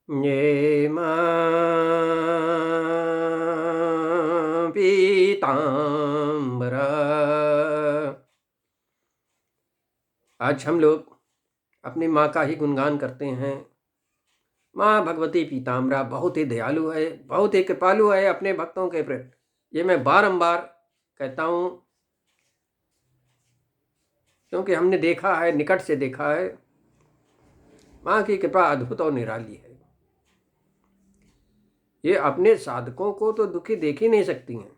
ये मां पीताम्बरा। आज हम लोग अपनी माँ का ही गुणगान करते हैं। माँ भगवती पीताम्बरा बहुत ही दयालु है, बहुत ही कृपालु है अपने भक्तों के प्रति। ये मैं बारंबार कहता हूँ, क्योंकि हमने देखा है, निकट से देखा है। माँ की कृपा अद्भुत और निराली है। ये अपने साधकों को तो दुखी देख ही नहीं सकती हैं।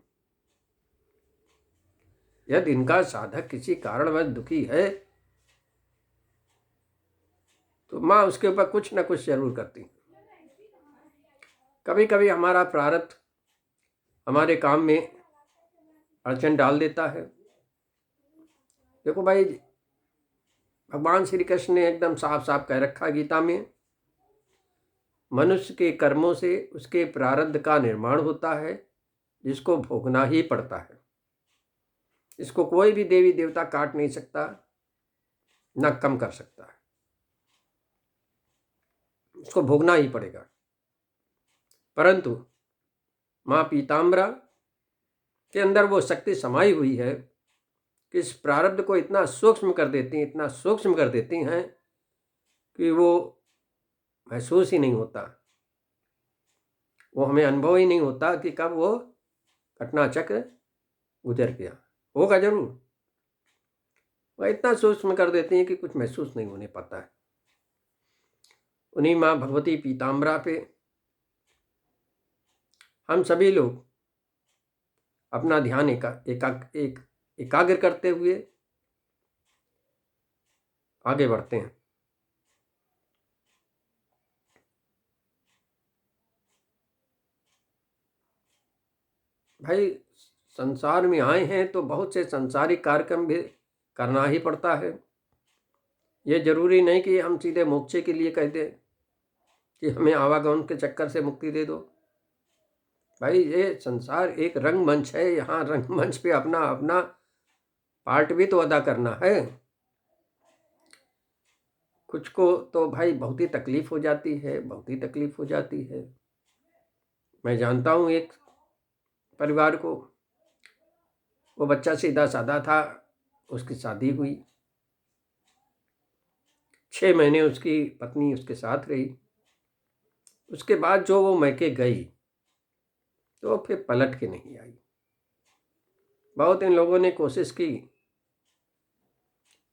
यदि इनका साधक किसी कारणवश दुखी है तो माँ उसके ऊपर कुछ न कुछ जरूर करती। कभी कभी हमारा प्रारब्ध हमारे काम में अड़चन डाल देता है। देखो भाई, भगवान श्री कृष्ण ने एकदम साफ साफ कह रखा है गीता में, मनुष्य के कर्मों से उसके प्रारब्ध का निर्माण होता है, जिसको भोगना ही पड़ता है। इसको कोई भी देवी देवता काट नहीं सकता, न कम कर सकता है। इसको भोगना ही पड़ेगा। परंतु माँ पीताम्बरा के अंदर वो शक्ति समाई हुई है कि इस प्रारब्ध को इतना सूक्ष्म कर देती हैं, इतना सूक्ष्म कर देती हैं कि वो महसूस ही नहीं होता, वो हमें अनुभव ही नहीं होता कि कब वो घटनाचक्र गुजर गया। होगा जरूर, वह इतना सूक्ष्म कर देती हैं कि कुछ महसूस नहीं होने पाता है। उन्हीं माँ भगवती पीताम्बरा पे हम सभी लोग अपना ध्यान एकाग्र करते हुए आगे बढ़ते हैं। भाई, संसार में आए हैं तो बहुत से संसारिक कार्यक्रम भी करना ही पड़ता है। ये जरूरी नहीं कि हम सीधे मोक्ष के लिए कह दें कि हमें आवागमन के चक्कर से मुक्ति दे दो। भाई, ये संसार एक रंगमंच है। यहाँ रंगमंच पे अपना अपना पार्ट भी तो अदा करना है। कुछ को तो भाई बहुत ही तकलीफ हो जाती है, बहुत ही तकलीफ हो जाती है। मैं जानता हूँ एक परिवार को, वो बच्चा सीधा साधा था, उसकी शादी हुई, 6 महीने उसकी पत्नी उसके साथ रही। उसके बाद जो वो मैके गई तो फिर पलट के नहीं आई। बहुत इन लोगों ने कोशिश की,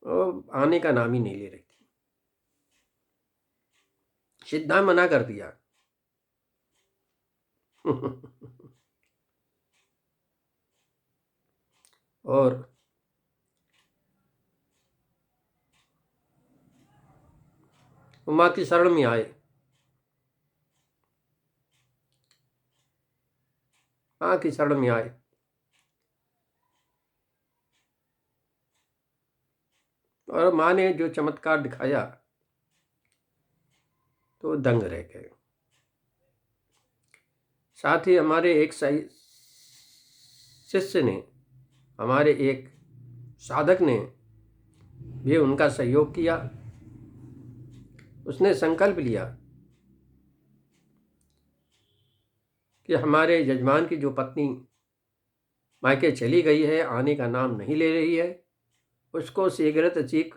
वो आने का नाम ही नहीं ले रही थी। सीधा मना कर दिया। और माँ की शरण में आए। माँ की शरण में आए और माँ ने जो चमत्कार दिखाया तो दंग रह गए। साथ ही हमारे एक सही शिष्य ने, हमारे एक साधक ने भी उनका सहयोग किया। उसने संकल्प लिया कि हमारे यजमान की जो पत्नी मायके चली गई है, आने का नाम नहीं ले रही है, उसको शीघ्र चीख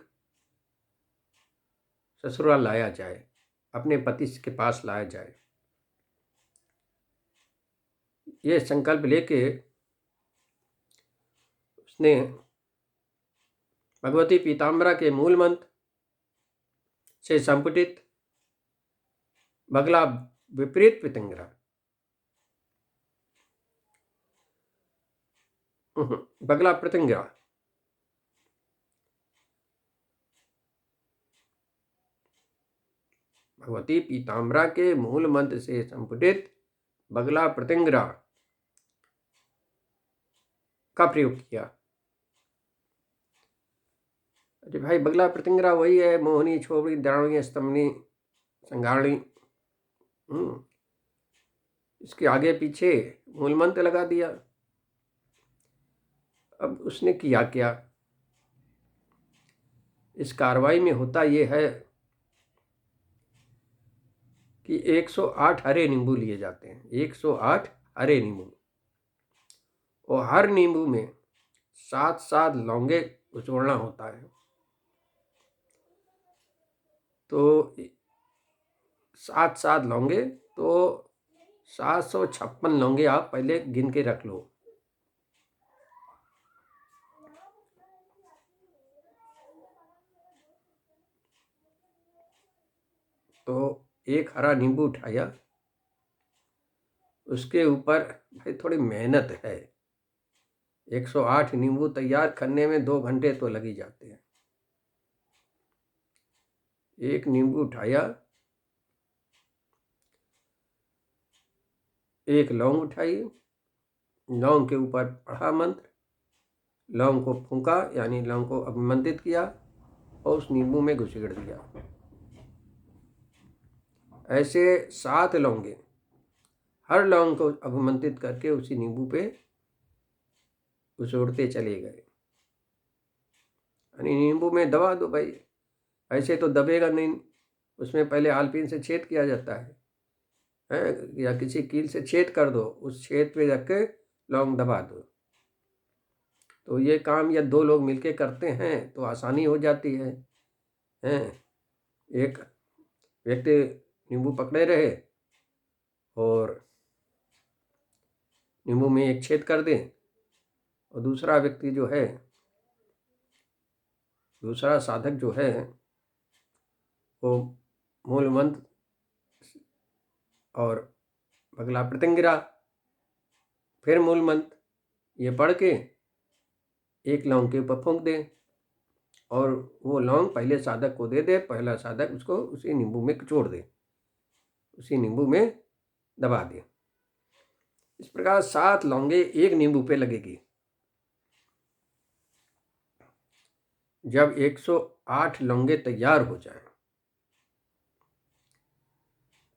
ससुराल लाया जाए, अपने पति के पास लाया जाए। ये संकल्प लेके उसने भगवती पीताम्बरा के मूल मंत्र से संपुटित बगला विपरीत पितंगरा, बगला प्रत्यंगिरा, भगवती पीताम्बरा के मूल मंत्र से संपुटित बगला प्रत्यंगिरा का प्रयोग किया। अरे भाई, बगला प्रत्यंगिरा वही है, मोहनी छोबड़ी द्रावणी स्तंभनी संगारणी। इसके आगे पीछे मूल मंत्र लगा दिया। अब उसने किया क्या? इस कार्रवाई में होता यह है कि 108 हरे नींबू लिए जाते हैं, 108 हरे नींबू, और हर नींबू में 7-7 लौंगे उचोड़ना होता है। तो 7-7 लौंगे, तो 756 लौंगे आप पहले गिन के रख लो। तो एक हरा नींबू उठाया, उसके ऊपर भाई थोड़ी मेहनत है, 108 नींबू तैयार करने में 2 घंटे तो लग ही जाते हैं। एक नींबू उठाया, एक लौंग उठाई, लौंग के ऊपर पढ़ा मंत्र, लौंग को फूंका यानी लौंग को अभिमंत्रित किया और उस नींबू में घुसेड़ दिया। ऐसे 7 लौंगे हर लौंग को अभिमंत्रित करके उसी नींबू पे घुसोड़ते चले गए। यानी नींबू में दबा दो भाई, ऐसे तो दबेगा नहीं, उसमें पहले आलपीन से छेद किया जाता है, या किसी कील से छेद कर दो, उस छेद पे रख के लौंग दबा दो। तो ये काम या 2 लोग मिलके करते हैं तो आसानी हो जाती है। एक व्यक्ति नींबू पकड़े रहे और नींबू में एक छेद कर दे, और दूसरा व्यक्ति जो है, दूसरा साधक जो है, वो मूल मंत्र और बगला प्रत्यंगिरा, फिर मूल मंत्र ये पढ़ के एक लौंग के ऊपर फूंक दे, और वो लौंग पहले साधक को दे दे, पहला साधक उसको उसी नींबू में छोड़ दे, उसी नींबू में दबा दे। इस प्रकार 7 लौंगे एक नींबू पे लगेगी। जब 108 लौंगे तैयार हो जाएं,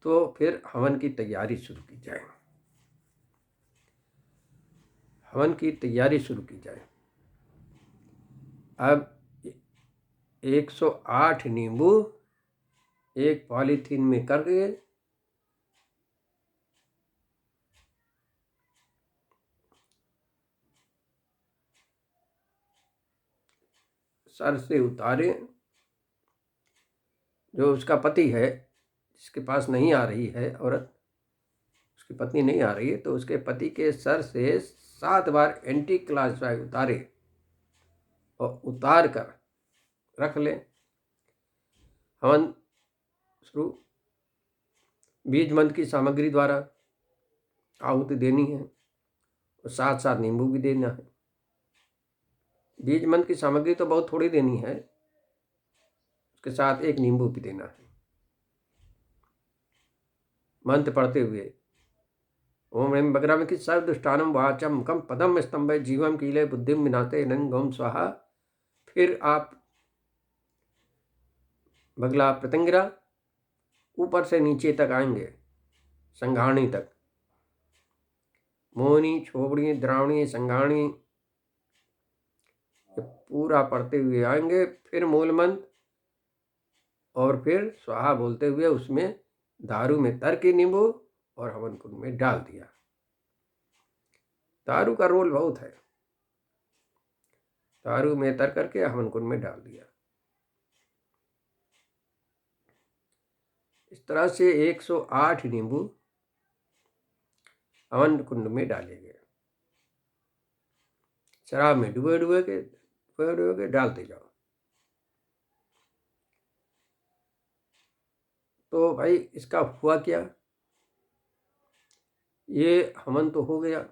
तो फिर हवन की तैयारी शुरू की जाए। हवन की तैयारी शुरू की जाए। अब 108 नींबू एक पॉलीथीन में करके सर से उतारे। जो उसका पति है, जिसके पास नहीं आ रही है औरत, उसकी पत्नी नहीं आ रही है, तो उसके पति के सर से 7 बार एंटी क्लॉकवाइज उतारे और उतार कर रख ले। हवन शुरू। बीज मंत्र की सामग्री द्वारा आहुति देनी है और साथ साथ नींबू भी देना है। बीज मंत्र की सामग्री तो बहुत थोड़ी देनी है, उसके साथ एक नींबू भी देना है। मंत्र पढ़ते हुए ओम ह्रीं बगरामिकी सर्वदुष्टानम वाचम कम पदम स्तंभ जीवम कीले बुद्धिम विनाते नंगम स्वाहा। फिर आप बगला प्रत्यंगिरा ऊपर से नीचे तक आएंगे, संघाणी तक, मोहनी, छोबड़ी, द्रावणी, संघाणी, पूरा पढ़ते हुए आएंगे। फिर मूल मंत्र और फिर स्वाहा बोलते हुए उसमें दारू में तर के नींबू और हवन कुंड में डाल दिया। दारू का रोल बहुत है, दारू में तर करके हवन कुंड में डाल दिया। इस तरह से 108 नींबू हवन कुंड में डाले गए। शराब में डुबे डुबे के डालते जाओ। तो भाई इसका हुआ क्या, ये हवन तो हो गया,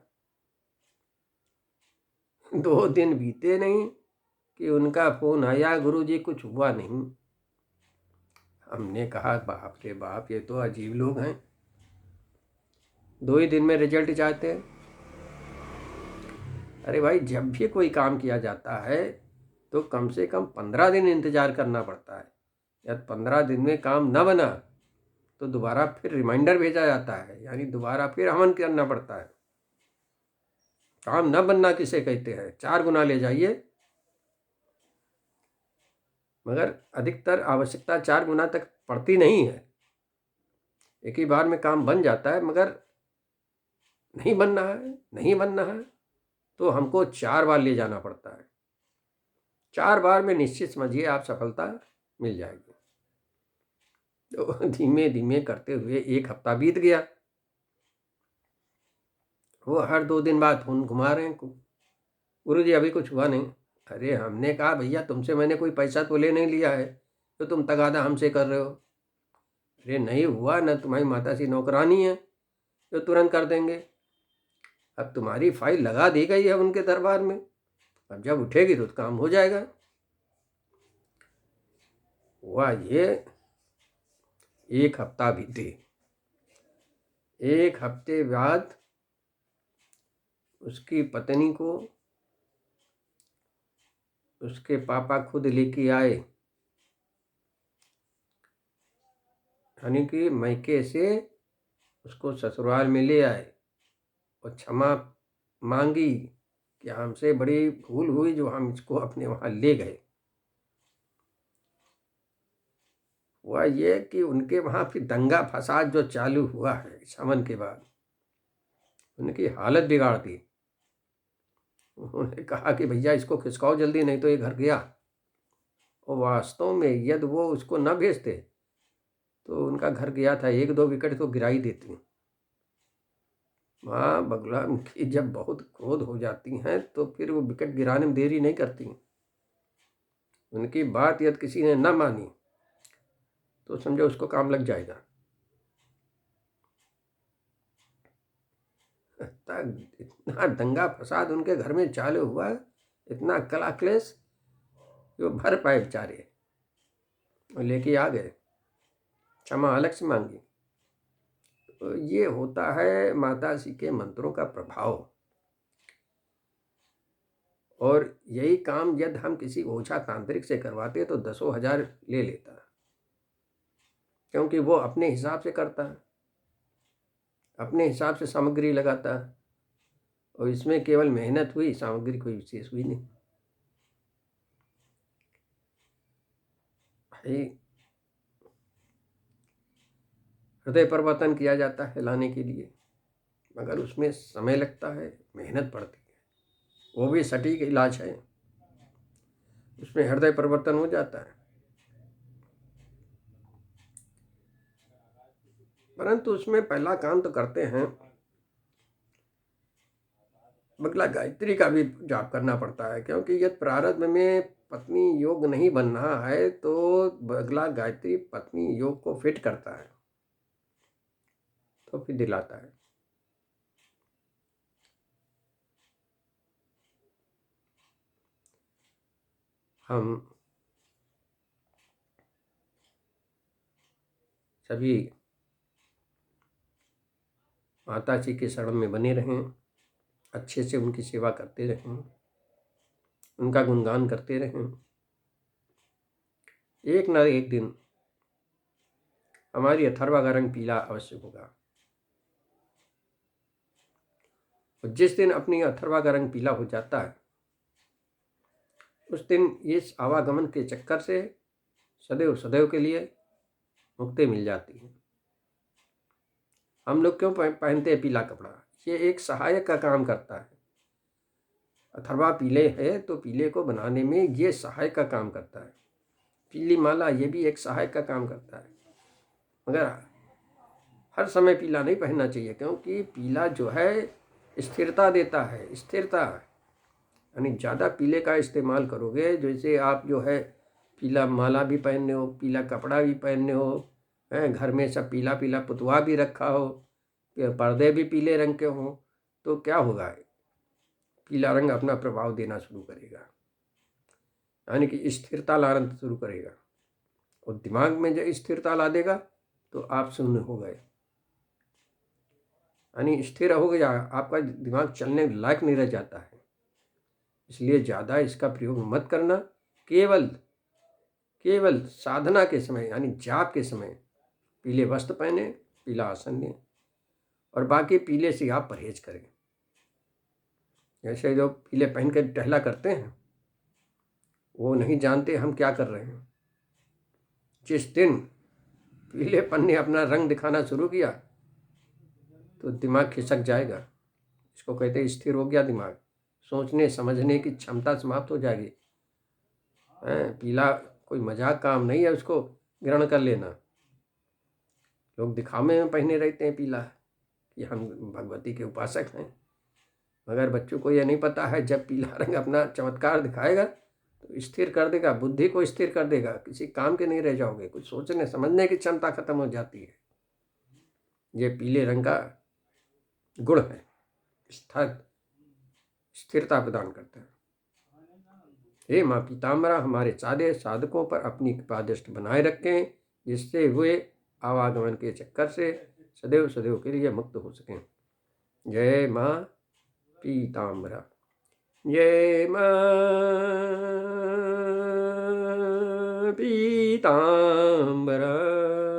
2 दिन बीते नहीं कि उनका फोन आया, गुरुजी कुछ हुआ नहीं। हमने कहा बाप रे बाप, ये तो अजीब लोग हैं, 2 ही दिन में रिजल्ट चाहते हैं। अरे भाई, जब भी कोई काम किया जाता है तो कम से कम 15 दिन इंतजार करना पड़ता है। यदि 15 दिन में काम न बना तो दोबारा फिर रिमाइंडर भेजा जाता है, यानी दोबारा फिर हवन करना पड़ता है। काम न बनना किसे कहते हैं, 4 गुना ले जाइए, मगर अधिकतर आवश्यकता 4 गुना तक पड़ती नहीं है। एक ही बार में काम बन जाता है, मगर नहीं बनना है, नहीं बनना है तो हमको 4 बार ले जाना पड़ता है। 4 बार में निश्चित समझिए आप सफलता मिल जाएगी। तो धीमे धीमे करते हुए 1 हफ्ता बीत गया। वो हर 2 दिन बाद फ़ोन घुमा रहे हैं को, गुरु जी अभी कुछ हुआ नहीं। अरे हमने कहा भैया तुमसे मैंने कोई पैसा तो ले नहीं लिया है, तो तुम तगादा हमसे कर रहे हो। अरे नहीं हुआ ना, तुम्हारी माता सी नौकरानी है जो तुरंत कर देंगे। अब तुम्हारी फाइल लगा दी गई है उनके दरबार में, अब जब उठेगी तो काम हो जाएगा। हुआ ये 1 हफ्ता बीते। 1 हफ्ते बाद उसकी पत्नी को उसके पापा खुद लेके आए, यानी कि मैके से उसको ससुराल में ले आए और क्षमा मांगी कि हमसे बड़ी भूल हुई जो हम इसको अपने वहाँ ले गए। हुआ ये कि उनके वहाँ फिर दंगा फसाद जो चालू हुआ है समन के बाद, उनकी हालत बिगाड़ दी। उन्होंने कहा कि भैया इसको खिसकाओ जल्दी, नहीं तो ये घर गया। और वास्तव में यदि वो उसको न भेजते तो उनका घर गया था। 1-2 विकेट तो गिरा ही देती। माँ बगला की जब बहुत क्रोध हो जाती हैं तो फिर वो विकेट गिराने में देरी नहीं करती। उनकी बात यदि किसी ने न मानी तो समझो उसको काम लग जाएगा। इतना दंगा फसाद उनके घर में चालू हुआ, इतना कला क्लेश, जो भर पाए बेचारे और लेके आ गए, क्षमा अलग से मांगी। तो ये होता है माता जी के मंत्रों का प्रभाव। और यही काम यदि हम किसी ओझा तांत्रिक से करवाते तो 10,000 ले लेता, क्योंकि वो अपने हिसाब से करता है, अपने हिसाब से सामग्री लगाता है, और इसमें केवल मेहनत हुई, सामग्री कोई विशेष हुई नहीं। भाई हृदय परिवर्तन किया जाता है लाने के लिए, मगर उसमें समय लगता है, मेहनत पड़ती है। वो भी सटीक इलाज है, उसमें हृदय परिवर्तन हो जाता है। परंतु उसमें पहला काम तो करते हैं, बगला गायत्री का भी जाप करना पड़ता है, क्योंकि यदि प्रारब्ध में पत्नी योग नहीं बन रहा है तो बगला गायत्री पत्नी योग को फिट करता है, तो फिर दिलाता है। हम सभी माता जी के शरण में बने रहें, अच्छे से उनकी सेवा करते रहें, उनका गुणगान करते रहें। एक न एक दिन हमारी अथर्वा का रंग पीला अवश्य होगा। और जिस दिन अपनी अथर्वा का रंग पीला हो जाता है उस दिन इस आवागमन के चक्कर से सदैव सदैव के लिए मुक्ति मिल जाती है। हम लोग क्यों पहनते हैं पीला कपड़ा? ये एक सहायक का काम करता है। अथर्वा पीले है तो पीले को बनाने में ये सहायक का काम करता है। पीली माला ये भी एक सहायक का काम करता है, मगर हर समय पीला नहीं पहनना चाहिए, क्योंकि पीला जो है स्थिरता देता है, स्थिरता। यानी ज़्यादा पीले का इस्तेमाल करोगे, जैसे आप जो है पीला माला भी पहनने हो, पीला कपड़ा भी पहनने हो, घर में सब पीला पीला पुतवा भी रखा हो, पर्दे भी पीले रंग के हों, तो क्या होगा? पीला रंग अपना प्रभाव देना शुरू करेगा, यानी कि स्थिरता लाना शुरू करेगा। और दिमाग में जब स्थिरता ला देगा तो आप शून्य हो गए, यानी स्थिर हो गया, आपका दिमाग चलने लायक नहीं रह जाता है। इसलिए ज़्यादा इसका प्रयोग मत करना। केवल साधना के समय यानी जाप के समय पीले वस्त्र पहने, पीला आसन लें, और बाकी पीले से आप परहेज करें। जैसे जो पीले पहन कर टहला करते हैं वो नहीं जानते हम क्या कर रहे हैं। जिस दिन पीलेपन ने अपना रंग दिखाना शुरू किया तो दिमाग खिसक जाएगा। इसको कहते हैं स्थिर हो गया दिमाग, सोचने समझने की क्षमता समाप्त हो जाएगी। पीला कोई मजाक काम नहीं है उसको ग्रहण कर लेना। लोग दिखावे में पहने रहते हैं पीला कि हम भगवती के उपासक हैं, मगर बच्चों को यह नहीं पता है जब पीला रंग अपना चमत्कार दिखाएगा तो स्थिर कर देगा, बुद्धि को स्थिर कर देगा, किसी काम के नहीं रह जाओगे, कुछ सोचने समझने की क्षमता खत्म हो जाती है। ये पीले रंग का गुण है, स्थिरता प्रदान करता है। हे माँ पीताम्बरा, हमारे सारे साधकों पर अपनी कृपादृष्टि बनाए रखें, जिससे वे आवागमन के चक्कर से सदैव सदैव के लिए मुक्त हो सकें। जय माँ पीताम्बरा। जय माँ पीताम्बरा।